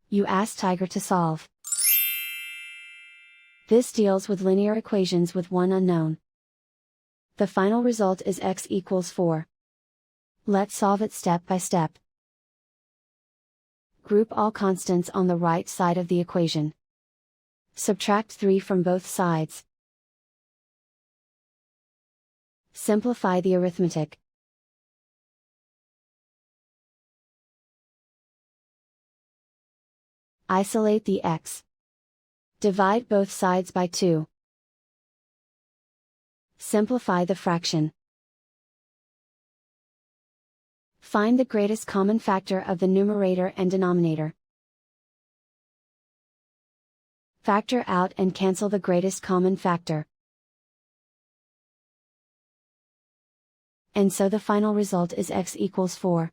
You ask Tiger to solve. This deals with linear equations with one unknown. The final result is x equals 4. Let's solve it step by step. Group all constants on the right side of the equation. Subtract 3 from both sides. Simplify the arithmetic. Isolate the x. Divide both sides by 2. Simplify the fraction. Find the greatest common factor of the numerator and denominator. Factor out and cancel the greatest common factor. And so the final result is x equals 4.